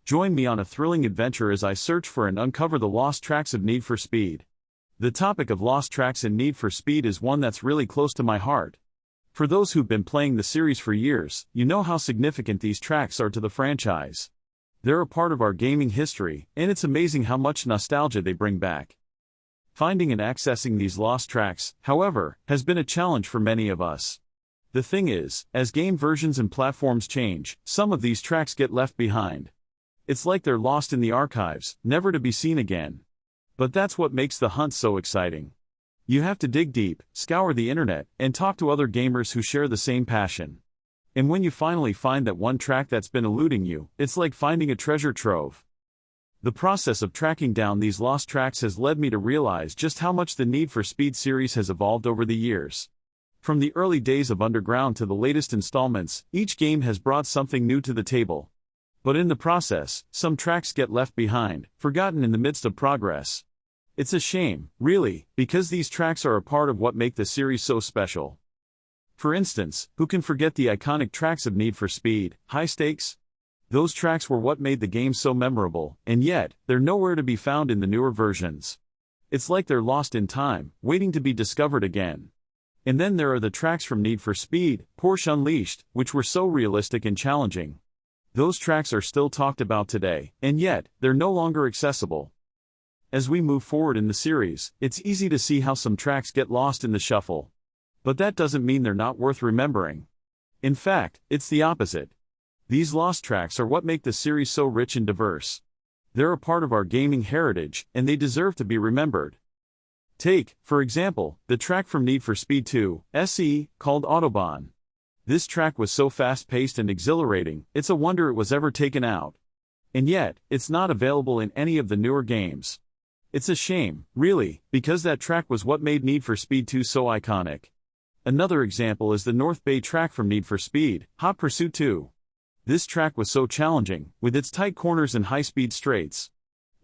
Join me on a thrilling adventure as I search for and uncover the lost tracks of Need for Speed. The topic of lost tracks in Need for Speed is one that's really close to my heart. For those who've been playing the series for years, you know how significant these tracks are to the franchise. They're a part of our gaming history, and it's amazing how much nostalgia they bring back. Finding and accessing these lost tracks, however, has been a challenge for many of us. The thing is, as game versions and platforms change, some of these tracks get left behind. It's like they're lost in the archives, never to be seen again. But that's what makes the hunt so exciting. You have to dig deep, scour the internet, and talk to other gamers who share the same passion. And when you finally find that one track that's been eluding you, it's like finding a treasure trove. The process of tracking down these lost tracks has led me to realize just how much the Need for Speed series has evolved over the years. From the early days of Underground to the latest installments, each game has brought something new to the table. But in the process, some tracks get left behind, forgotten in the midst of progress. It's a shame, really, because these tracks are a part of what make the series so special. For instance, who can forget the iconic tracks of Need for Speed, High Stakes? Those tracks were what made the game so memorable, and yet, they're nowhere to be found in the newer versions. It's like they're lost in time, waiting to be discovered again. And then there are the tracks from Need for Speed, Porsche Unleashed, which were so realistic and challenging. Those tracks are still talked about today, and yet, they're no longer accessible. As we move forward in the series, it's easy to see how some tracks get lost in the shuffle. But that doesn't mean they're not worth remembering. In fact, it's the opposite. These lost tracks are what make the series so rich and diverse. They're a part of our gaming heritage, and they deserve to be remembered. Take, for example, the track from Need for Speed 2, SE, called Autobahn. This track was so fast-paced and exhilarating, it's a wonder it was ever taken out. And yet, it's not available in any of the newer games. It's a shame, really, because that track was what made Need for Speed 2 so iconic. Another example is the North Bay track from Need for Speed, Hot Pursuit 2. This track was so challenging, with its tight corners and high-speed straights.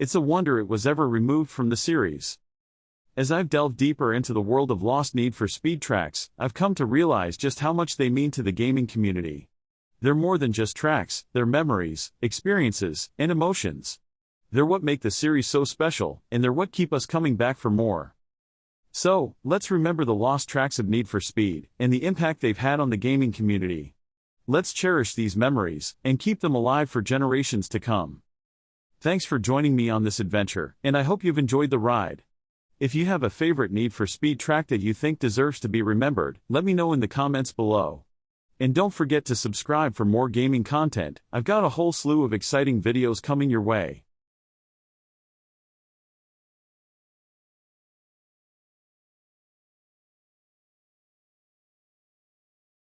It's a wonder it was ever removed from the series. As I've delved deeper into the world of lost Need for Speed tracks, I've come to realize just how much they mean to the gaming community. They're more than just tracks, they're memories, experiences, and emotions. They're what make the series so special, and they're what keep us coming back for more. So, let's remember the lost tracks of Need for Speed, and the impact they've had on the gaming community. Let's cherish these memories, and keep them alive for generations to come. Thanks for joining me on this adventure, and I hope you've enjoyed the ride. If you have a favorite Need for Speed track that you think deserves to be remembered, let me know in the comments below. And don't forget to subscribe for more gaming content. I've got a whole slew of exciting videos coming your way.